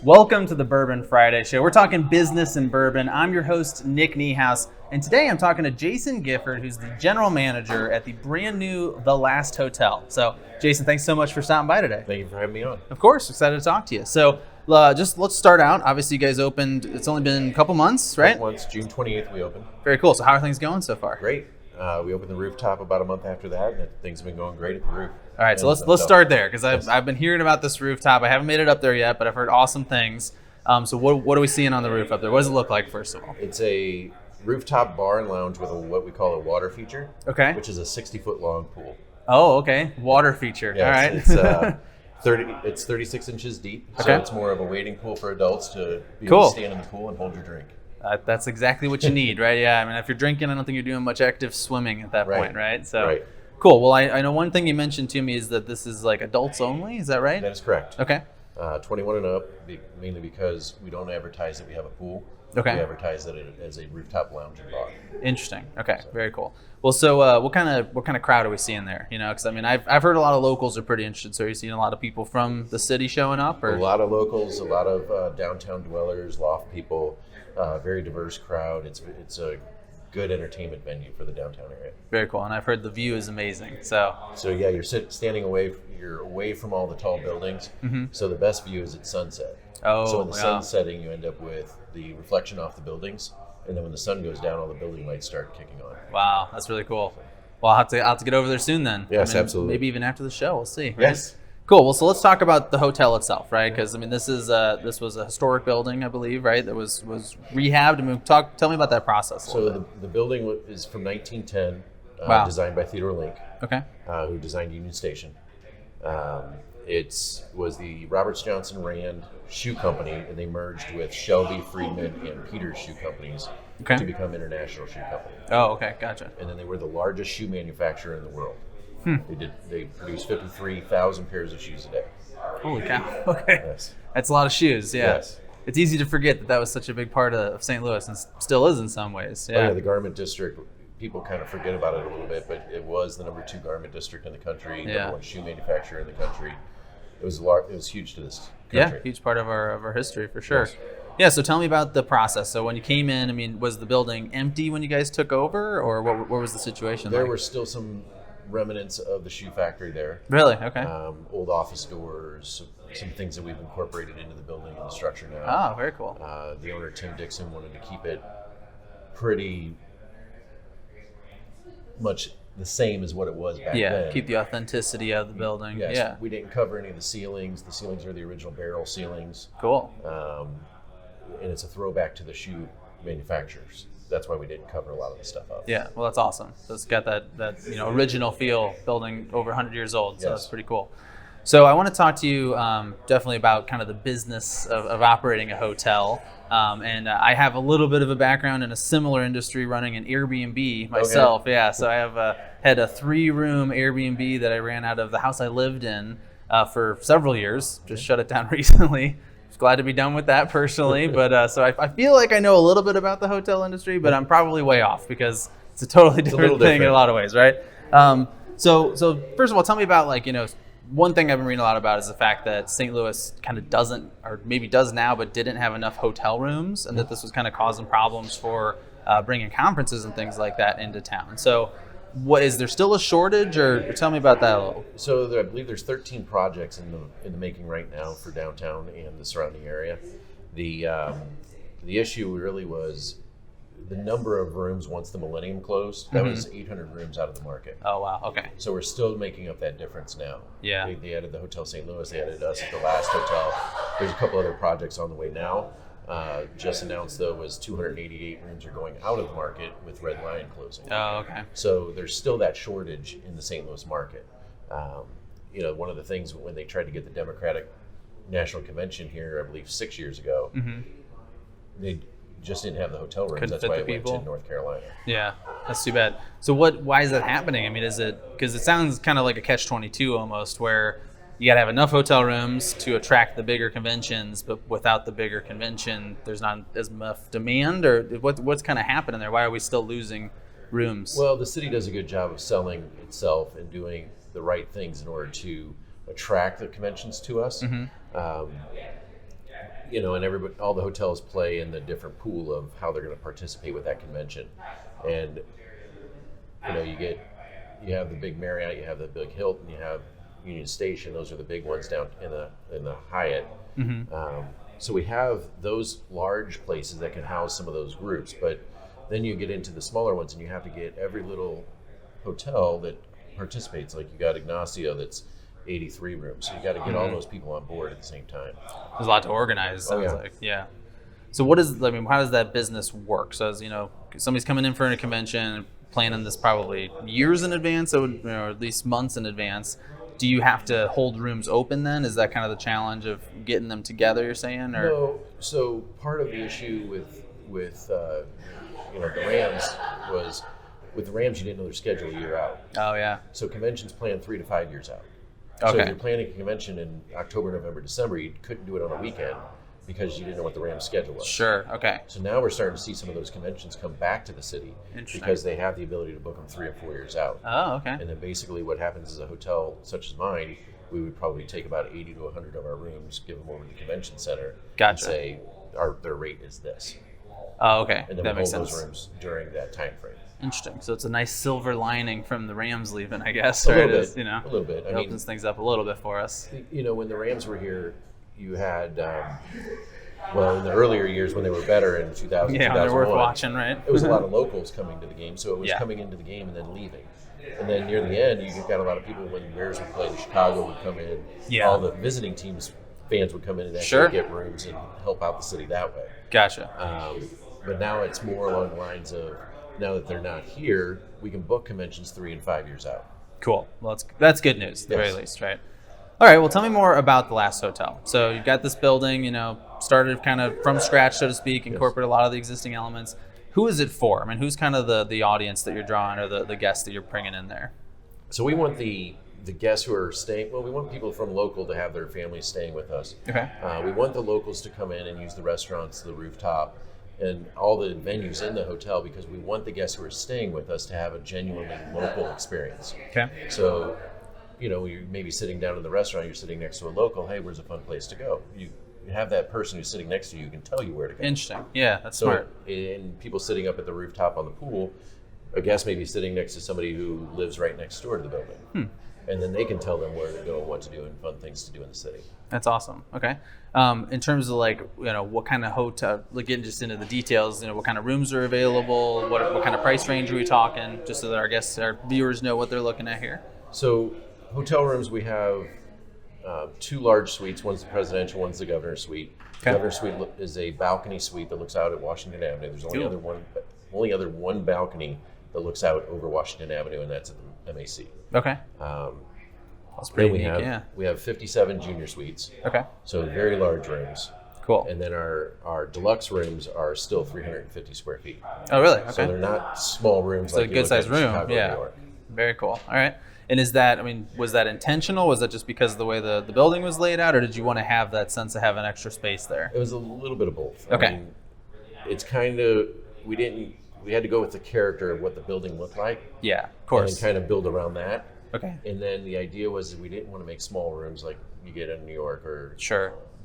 Welcome to the Bourbon Friday Show. We're talking business and bourbon. I'm your host, Nick Niehaus, and today I'm talking to Jason Gifford, who's the general manager at the brand new The Last Hotel. So, Jason, thanks so much for stopping by today. Thank you for having me on. Of course, excited to talk to you. So, just let's start out. Obviously, you guys opened, it's only been a couple months, right? Once, June 28th, we opened. Very cool. So, how are things going so far? Great. We opened the rooftop about a month after that, and things have been going great at the roof. All right, so let's start there, because I've been hearing about this rooftop. I haven't made it up there yet, but I've heard awesome things. So what are we seeing on the roof up there? What does it look like, first of all? It's a rooftop bar and lounge with what we call a water feature, Okay. which is a 60-foot long pool. Oh, okay. Water feature. Yes, All right. It's 36 inches deep, so Okay. it's more of a wading pool for adults to be Cool. able to stand in the pool and hold your drink. That's exactly what you need, right? Yeah, I mean, if you're drinking, I don't think you're doing much active swimming at that point, right? So, Right. Cool. Well, I know one thing you mentioned to me is that this is like adults only. Is that right? That is correct. Okay. 21 and up, mainly because we don't advertise that we have a pool. Okay. We advertise that it as a rooftop lounge and bar. Interesting. Okay. Very cool. Well, so what kind of crowd are we seeing there? You know, because I mean, I've heard a lot of locals are pretty interested. So are you seeing a lot of people from the city showing up, or a lot of locals, a lot of downtown dwellers, loft people, very diverse crowd. It's a good entertainment venue for the downtown area. Very cool. And I've heard the view is amazing. So yeah, you're standing away. You're away from all the tall buildings. Mm-hmm. So the best view is at sunset. Oh, so when the yeah. sun's setting, you end up with the reflection off the buildings, and then when the sun goes down, all the building lights start kicking on. Wow, that's really cool. Well, I'll have to get over there soon then. Yes, absolutely. Maybe even after the show, we'll see. Right? Yes. Cool. Well, so let's talk about the hotel itself, right? Because I mean, this was a historic building, I believe, right? That was rehabbed. I mean, tell me about that process. So the building is from 1910, Wow. designed by Theodore Link, Okay. who designed Union Station. It was the Roberts Johnson Rand Shoe Company, and they merged with Shelby, Friedman, and Peters Shoe Companies Okay. to become International Shoe Company. Oh, okay. Gotcha. And then they were the largest shoe manufacturer in the world. Hmm. They produced 53,000 pairs of shoes a day. Holy cow. Okay. Yes. That's a lot of shoes. Yeah. Yes. It's easy to forget that was such a big part of St. Louis, and still is in some ways. Oh, yeah, the garment district, people kind of forget about it a little bit, but it was the number 2 garment district in the country, Yeah. number 1 shoe manufacturer in the country. It was huge to this country. Yeah, huge part of our history for sure. Yes. Yeah, so tell me about the process. So when you came in, I mean, was the building empty when you guys took over, or what was the situation There like? were still some remnants of the shoe factory there. Really? Okay. Old office doors, some things that we've incorporated into the building and the structure now. Oh, very cool. The owner, Tim Dixon, wanted to keep it pretty much the same as what it was back Yeah, then. keep the authenticity of the building. Yes, Yeah, we didn't cover any of the ceilings. The ceilings are the original barrel ceilings. cool. And it's a throwback to the shoe manufacturers. That's why we didn't cover a lot of the stuff up. Yeah, well, that's awesome. So it's got that original feel, building over 100 years old. So Yes. that's pretty cool. So I want to talk to you definitely about kind of the business of operating a hotel. And I have a little bit of a background in a similar industry, running an Airbnb myself. Okay. Yeah, so I have had a 3-room Airbnb that I ran out of the house I lived in for several years. Just shut it down recently. Was glad to be done with that personally. But so I feel like I know a little bit about the hotel industry, but I'm probably way off because it's a totally different thing in a lot of ways, right? So first of all, tell me about one thing I've been reading a lot about is the fact that St. Louis kind of doesn't, or maybe does now, but didn't have enough hotel rooms, and that this was kind of causing problems for bringing conferences and things like that into town. So, is there still a shortage, or tell me about that a little? So I believe there's 13 projects in the making right now for downtown and the surrounding area. The issue really was the number of rooms once the Millennium closed. That was 800 rooms out of the market. Oh, wow. Okay. So we're still making up that difference now. Yeah. They added the Hotel St. Louis. They added us at the last hotel. There's a couple other projects on the way now. Just announced, though, was 288 rooms are going out of the market with Red Lion closing. Oh, okay. So there's still that shortage in the St. Louis market. One of the things when they tried to get the Democratic National Convention here, I believe 6 years ago, they just didn't have the hotel rooms. Couldn't That's fit why the it went people. to North Carolina. Yeah, that's too bad. So why is that happening? I mean, is it because it sounds kind of like a catch-22 almost, where you got to have enough hotel rooms to attract the bigger conventions, but without the bigger convention, there's not as much demand, or what's kind of happening there? Why are we still losing rooms? Well, the city does a good job of selling itself and doing the right things in order to attract the conventions to us. and everybody, all the hotels play in the different pool of how they're going to participate with that convention. And, you have the big Marriott, you have the big Hilton, you have Union Station. Those are the big ones down in the Hyatt. So we have those large places that can house some of those groups, but then you get into the smaller ones and you have to get every little hotel that participates. Like you got Ignacio that's 83 rooms. So you got to get all those people on board at the same time. There's a lot to organize, sounds like. Yeah. So how does that business work? So as somebody's coming in for a convention, planning this probably years in advance, or at least months in advance. Do you have to hold rooms open then? Is that kind of the challenge of getting them together, you're saying? Or? No. So part of the issue with the Rams was, with the Rams, you didn't know their schedule a year out. Oh, yeah. So conventions plan 3 to 5 years out. Okay. So if you're planning a convention in October, November, December, you couldn't do it on a weekend because you didn't know what the Rams schedule was. Sure. Okay. So now we're starting to see some of those conventions come back to the city because they have the ability to book them 3 or 4 years out. Oh, okay. And then basically what happens is a hotel such as mine, we would probably take about 80 to 100 of our rooms, give them over to the convention center, and say their rate is this. Oh, okay. And then that we makes hold sense. those rooms during that time frame. Interesting. So it's a nice silver lining from the Rams leaving, I guess. A right? little bit. A little bit. It opens things up a little bit for us. When the Rams were here, you had, in the earlier years when they were better in 2000, yeah, 2001, they're worth watching, right? It was a lot of locals coming to the game, so it was coming into the game and then leaving. And then near the end, you got a lot of people when the Bears would play, the Chicago would come in. Yeah. All the visiting teams, fans would come in and actually get rooms and help out the city that way. Gotcha. But now it's more along the lines of, now that they're not here, we can book conventions 3 and 5 years out. Cool. Well, that's good news, at the very least, right? All right. Well, tell me more about the last hotel. So you've got this building, started kind of from scratch, so to speak, incorporate a lot of the existing elements. Who is it for? I mean, who's kind of the audience that you're drawing, or the guests that you're bringing in there? So we want the guests who are staying, we want people from local to have their families staying with us. Okay. We want the locals to come in and use the restaurants, the rooftop, and all the venues in the hotel, because we want the guests who are staying with us to have a genuinely local experience. Okay. So, you're maybe sitting down in the restaurant, you're sitting next to a local, hey, where's a fun place to go? You have that person who's sitting next to you who can tell you where to go. Interesting. Yeah, that's smart. And people sitting up at the rooftop on the pool, a guest may be sitting next to somebody who lives right next door to the building. And then they can tell them where to go and what to do and fun things to do in the city. That's awesome. Okay. In terms of what kind of hotel, getting just into the details, what kind of rooms are available, what kind of price range are we talking, just so that our viewers know what they're looking at here. So hotel rooms, we have 2 large suites. One's the presidential, one's the governor's suite. Okay. The governor's suite is a balcony suite that looks out at Washington Avenue. There's only other one balcony that looks out over Washington Avenue, and that's at the MAC. Okay. That's pretty unique, We have 57 junior suites. Okay. So very large rooms. Cool. And then our deluxe rooms are still 350 square feet. Oh, really? Okay. So they're not small rooms. It's a good sized room. Chicago, New York. Very cool. All right. And was that intentional? Was that just because of the way the building was laid out, or did you want to have that sense of having extra space there? It was a little bit of both. Okay. It's kind of, we had to go with the character of what the building looked like. Yeah, of course. And kind of build around that. Okay. And then the idea was that we didn't want to make small rooms like you get in New York or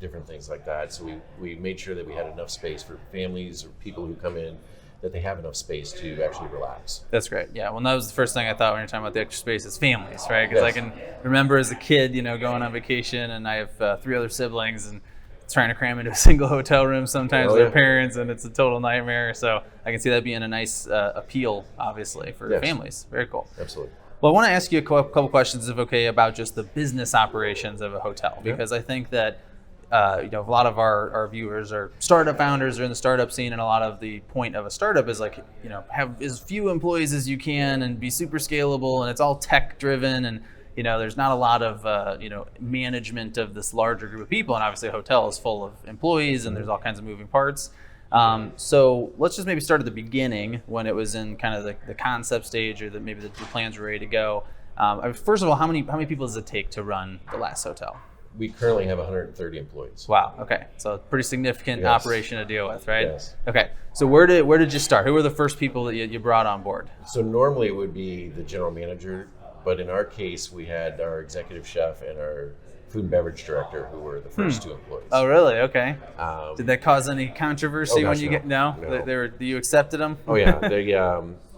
different things like that. So we made sure that we had enough space for families or people who come in, that they have enough space to actually relax. That's great. Yeah. Well, that was the first thing I thought when you're talking about the extra space is families, right? Because I can remember as a kid, going on vacation, and I have 3 other siblings, and trying to cram into a single hotel room sometimes with their parents, and it's a total nightmare. So I can see that being a nice appeal, obviously, for families. Very cool. Absolutely. Well, I want to ask you a couple questions, if okay, about just the business operations of a hotel, because I think that a lot of our viewers are startup founders, or in the startup scene, and a lot of the point of a startup is have as few employees as you can and be super scalable, and it's all tech driven, and there's not a lot of management of this larger group of people, and obviously a hotel is full of employees and there's all kinds of moving parts. So let's just maybe start at the beginning, when it was in kind of the concept stage, or maybe the plans were ready to go. First of all, how many people does it take to run the last hotel? We currently have 130 employees. Wow. Okay. So a pretty significant operation to deal with, right? Yes. Okay. So where did you start? Who were the first people that you brought on board? So normally it would be the general manager, but in our case, we had our executive chef and our food and beverage director, who were the first two employees. Oh, really? Okay. Um, Did that cause any controversy when you get? No. You accepted them? Oh yeah.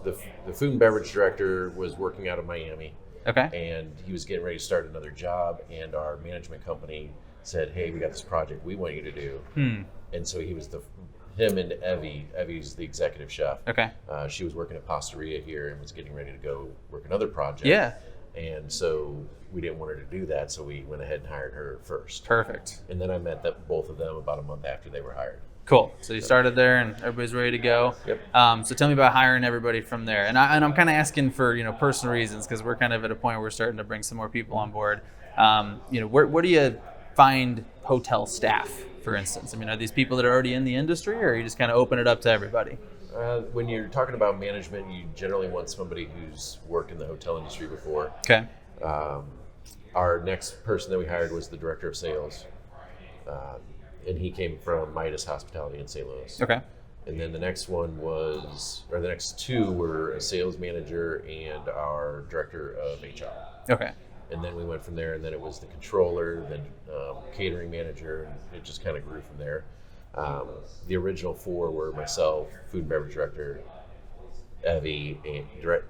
The food and beverage director was working out of Miami. Okay. And he was getting ready to start another job, and our management company said, "Hey, we got this project we want you to do." And so he was him and Evie. Evie's the executive chef. Okay. She was working at Pastaria here and was getting ready to go work another project. Yeah. And so we didn't want her to do that, so we went ahead and hired her first. Perfect. And then I met both of them about a month after they were hired. Cool. So you started there, and everybody's ready to go. Yep. So tell me about hiring everybody from there. And I'm kind of asking for personal reasons, because we're kind of at a point where we're starting to bring some more people on board. Where do you find hotel staff, for instance? I mean, are these people that are already in the industry, or are you just kind of open it up to everybody? When you're talking about management, you generally want somebody who's worked in the hotel industry before. Okay. Our next person that we hired was the director of sales. And he came from Midas Hospitality in St. Louis. Okay. And then the next two were a sales manager and our director of HR. Okay. And then we went from there, and then it was the controller, then catering manager, and it just kind of grew from there. The original four were myself, food and beverage director, Evie, and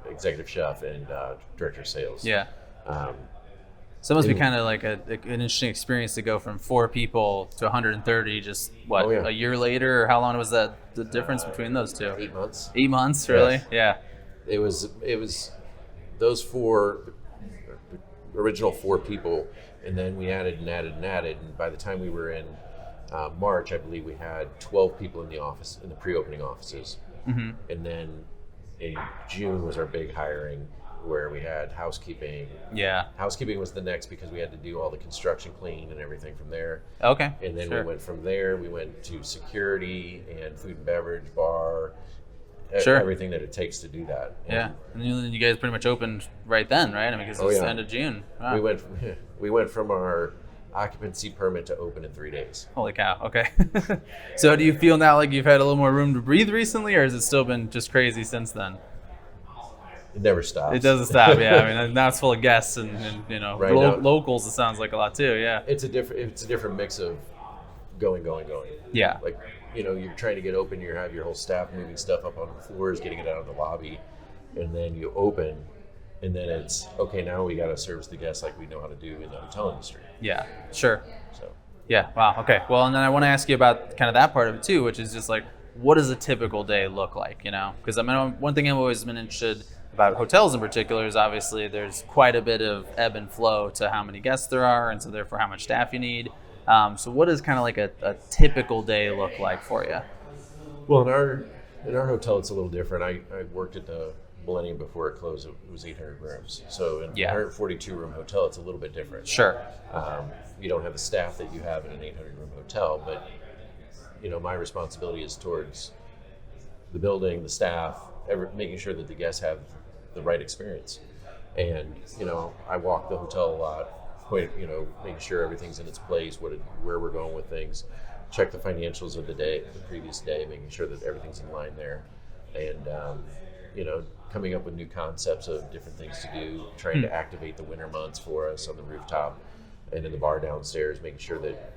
executive chef, and director of sales. Yeah. So it must be kind of like an interesting experience to go from 4 people to 130 just, a year later? Or how long was that, the difference between those two? 8 months. 8 months, really? Yes. Yeah. It was those four, the original 4 people, and then we added, and by the time we were in March, I believe we had 12 people in the office, in the pre-opening offices. Mm-hmm. And then in June was our big hiring, where we had housekeeping. Yeah. Housekeeping was the next, because we had to do all the construction clean and everything from there. Okay. And then we went from there, we went to security and food and beverage, bar, everything that it takes to do that. And you guys pretty much opened right then, right? I mean, because it was the end of June. Wow. We went from our occupancy permit to open in 3 days. Holy cow. Okay. So do you feel now like you've had a little more room to breathe recently, or has it still been just crazy since then? It never stops. It doesn't stop. Yeah. I mean, now it's full of guests and right now, locals. It sounds like a lot too. Yeah. It's a different mix of going. Yeah. Like, you're trying to get open. You have your whole staff moving stuff up on the floors, getting it out of the lobby, and then you open, and then it's okay. Now we got to service the guests like we know how to do in the hotel industry. Yeah. Sure. So. Yeah. Wow. Okay. Well, and then I want to ask you about kind of that part of it too, which is just like, what does a typical day look like? Because I mean, one thing I've always been interested about hotels in particular is obviously there's quite a bit of ebb and flow to how many guests there are, and so therefore how much staff you need. So what does kind of like a typical day look like for you? Well, in our hotel, it's a little different. I worked at the Millennium before it closed. It was 800 rooms. So in a 142 room hotel, it's a little bit different. Sure. You don't have the staff that you have in an 800 room hotel, but my responsibility is towards the building, the staff, making sure that the guests have the right experience. And I walk the hotel a lot, making sure everything's in its place, where we're going with things, check the financials of the previous day, making sure that everything's in line there, and coming up with new concepts of different things to do, trying to activate the winter months for us on the rooftop and in the bar downstairs, making sure that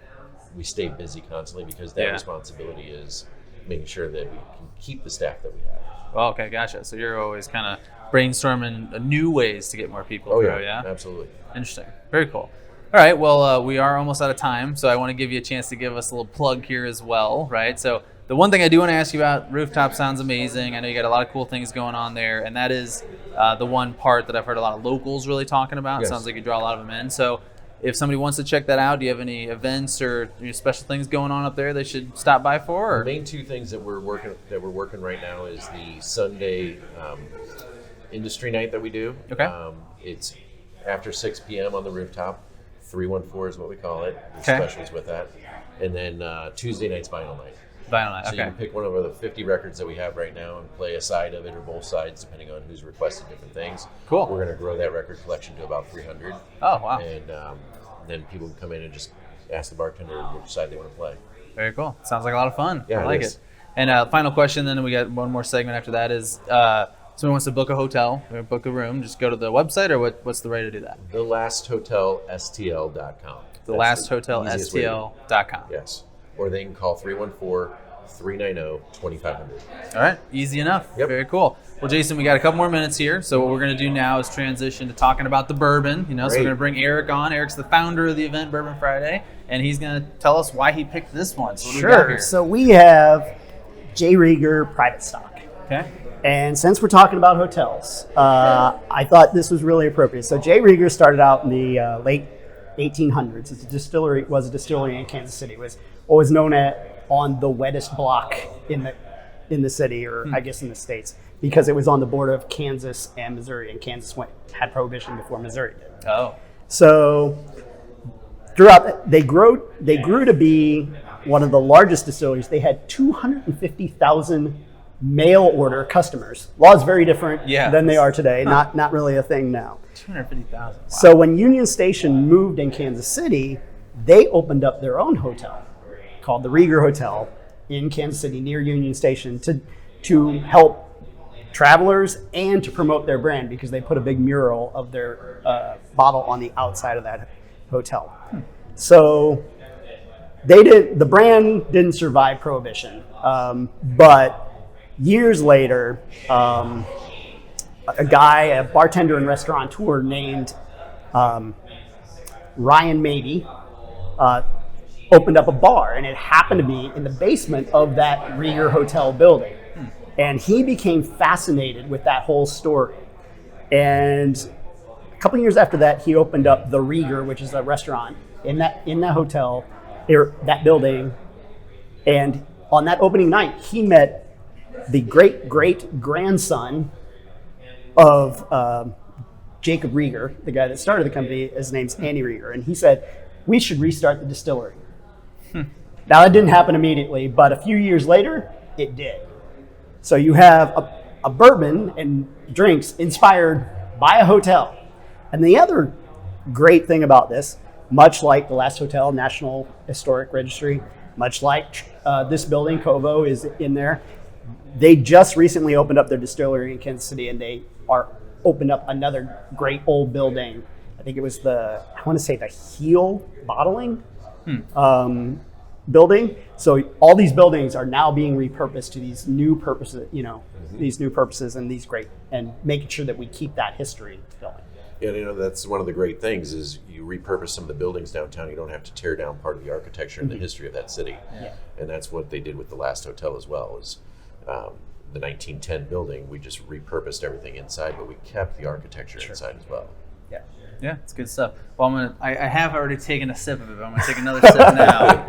we stay busy constantly, because that responsibility is making sure that we can keep the staff that we have. Oh, okay, gotcha. So you're always kind of brainstorming new ways to get more people through, yeah? Absolutely. Interesting. Very cool. All right, well, we are almost out of time, so I want to give you a chance to give us a little plug here as well, right? So the one thing I do want to ask you about, rooftop sounds amazing. I know you got a lot of cool things going on there, and that is the one part that I've heard a lot of locals really talking about. Yes. It sounds like you draw a lot of them in. So if somebody wants to check that out, do you have any events or special things going on up there they should stop by for? Or? The main 2 things that we're working right now is the Sunday industry night that we do. Okay. It's after 6 p.m. on the rooftop. 314 is what we call it. There's specials with that. And then Tuesday night's vinyl night. Vinyl night, so you can pick one of the 50 records that we have right now and play a side of it or both sides, depending on who's requested different things. Cool. We're going to grow that record collection to about 300. Oh, wow. And then people can come in and just ask the bartender which side they want to play. Very cool. Sounds like a lot of fun. Yeah, I like it. And final question, then we got one more segment after that is, someone wants to book a hotel or book a room, just go to the website, or what's the way to do that? TheLastHotelSTL.com. thelasthotelstl.com. Yes. Or they can call 314-390-2500. All right, easy enough. Yep. Very cool. Well, Jason, we got a couple more minutes here. So what we're going to do now is transition to talking about the bourbon. So we're going to bring Eric on. Eric's the founder of the event, Bourbon Friday, and he's going to tell us why he picked this one. So what do we got here? So we have J. Rieger Private Stock. Okay. And since we're talking about hotels, I thought this was really appropriate. So J. Rieger started out in the late 1800s. It's a distillery. It was a distillery in Kansas City. It was what was known on the wettest block in the city, or I guess in the States, because it was on the border of Kansas and Missouri, and Kansas had prohibition before Missouri did. Oh. So throughout, they grew to be one of the largest distilleries. They had 250,000 mail order customers. Law is very different than they are today. Not really a thing now. 250,000. Wow. So when Union Station moved in Kansas City, they opened up their own hotel called the Rieger Hotel in Kansas City near Union Station to help travelers and to promote their brand, because they put a big mural of their bottle on the outside of that hotel. So the brand didn't survive Prohibition, but years later, a bartender and restaurateur named Ryan Mady opened up a bar, and it happened to be in the basement of that Rieger Hotel building. And he became fascinated with that whole story. And a couple of years after that, he opened up the Rieger, which is a restaurant in that hotel, that building. And on that opening night, he met the great-great-grandson of Jacob Rieger, the guy that started the company. His name's Andy Rieger. And he said, we should restart the distillery. Now, that didn't happen immediately, but a few years later, it did. So you have a bourbon and drinks inspired by a hotel. And the other great thing about this, much like the Last Hotel, National Historic Registry, much like this building, Covo is in there, they just recently opened up their distillery in Kansas City, and they opened up another great old building. I think it was the Heel Bottling building. So all these buildings are now being repurposed to these new purposes, these new purposes and making sure that we keep that history going. Yeah, that's one of the great things is you repurpose some of the buildings downtown. You don't have to tear down part of the architecture and the history of that city. Yeah. And that's what they did with the Last Hotel as well. Is the 1910 building, we just repurposed everything inside, but we kept the architecture inside as well. Yeah, it's good stuff. Well, I have already taken a sip of it, but I'm going to take another sip now.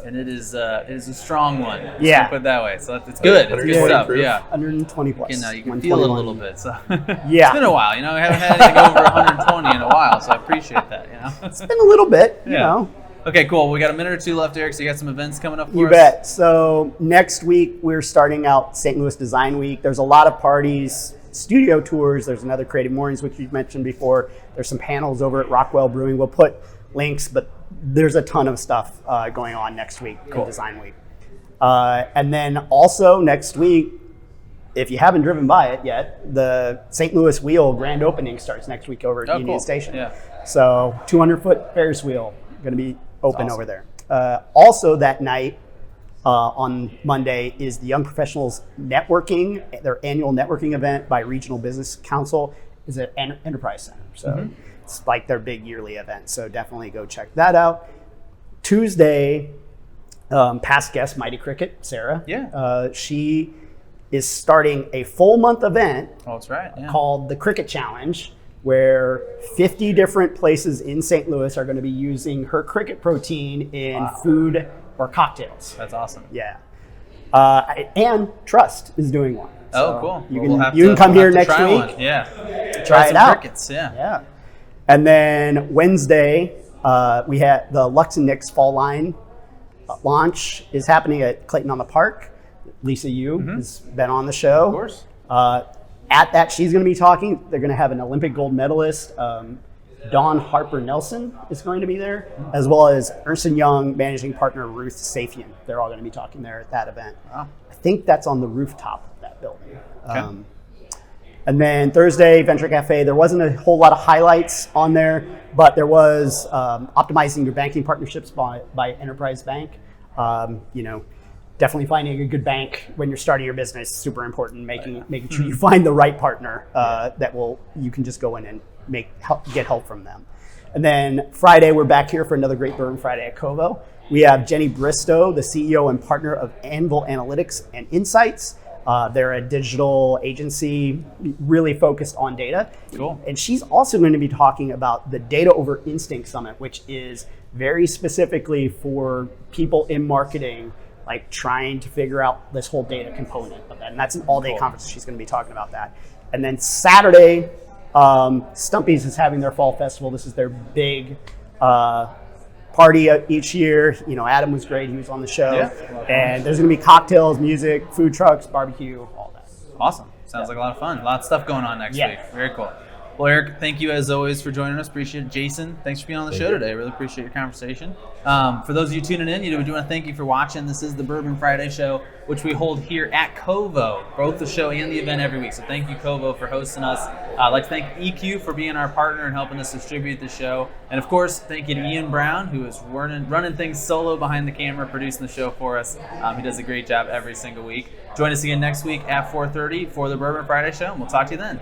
And it is a strong one. Yeah. Put it that way. So it's good. It's good stuff. Proof. Yeah. 120 plus. You can feel it a little bit. So yeah. It's been a while. I haven't had anything over 120 in a while, so I appreciate that. It's been a little bit, you know. Okay, cool. We got a minute or two left, Eric. So you got some events coming up for us? You bet. So next week we're starting out St. Louis Design Week. There's a lot of parties, studio tours. There's another Creative Mornings, which you've mentioned before. There's some panels over at Rockwell Brewing. We'll put links, but there's a ton of stuff going on next week in Design Week. And then also next week, if you haven't driven by it yet, the St. Louis Wheel grand opening starts next week over at Union Station. Yeah. So 200-foot Ferris wheel going to be open over there. Also that night, on Monday, is the Young Professionals Networking, their annual networking event by Regional Business Council, is at Enterprise Center. So it's like their big yearly event. So definitely go check that out. Tuesday, past guest Mighty Cricket, Sarah. Yeah. She is starting a full month event that's right. Yeah. called the Cricket Challenge, where 50 different places in St. Louis are going to be using her cricket protein in food or cocktails. That's awesome. Yeah. And Trust is doing one. So cool. You can come here next week. Yeah. Try it out. Crickets. Yeah. Yeah. And then Wednesday, we had the Lux and Nix Fall Line launch is happening at Clayton on the Park. Lisa Yu has been on the show. Of course. At that, she's going to be talking. They're going to have an Olympic gold medalist, Dawn Harper Nelson, is going to be there, as well as Ernst & Young managing partner Ruth Safian. They're all going to be talking there at that event. Wow. I think that's on the rooftop of that building. Okay. And then Thursday, Venture Cafe, there wasn't a whole lot of highlights on there, but there was optimizing your banking partnerships by Enterprise Bank. Definitely finding a good bank when you're starting your business, super important, making sure you find the right partner you can just go in and get help from them. And then Friday, we're back here for another great Bourbon Friday at Covo. We have Jenny Bristow, the CEO and partner of Anvil Analytics and Insights. They're a digital agency really focused on data. Cool. And she's also going to be talking about the Data Over Instinct Summit, which is very specifically for people in marketing, like trying to figure out this whole data component of that. And that's an all-day conference. She's going to be talking about that. And then Saturday, Stumpy's is having their fall festival. This is their big party each year. Adam was great. He was on the show. Yeah. And there's going to be cocktails, music, food trucks, barbecue, all that. Awesome. Sounds like a lot of fun. A lot of stuff going on next week. Very cool. Well, Eric, thank you as always for joining us. Appreciate it. Jason, thanks for being on the show today. Really appreciate your conversation. For those of you tuning in, we do want to thank you for watching. This is the Bourbon Friday show, which we hold here at Covo, both the show and the event every week. So thank you, Covo, for hosting us. I'd like to thank EQ for being our partner and helping us distribute the show. And of course, thank you to Ian Brown, who is running things solo behind the camera, producing the show for us. He does a great job every single week. Join us again next week at 4:30 for the Bourbon Friday show, and we'll talk to you then.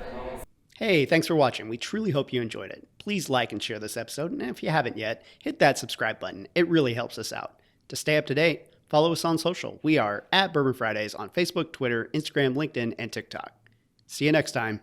Hey, thanks for watching. We truly hope you enjoyed it. Please like and share this episode, and if you haven't yet, hit that subscribe button. It really helps us out. To stay up to date, follow us on social. We are at Bourbon Fridays on Facebook, Twitter, Instagram, LinkedIn, and TikTok. See you next time.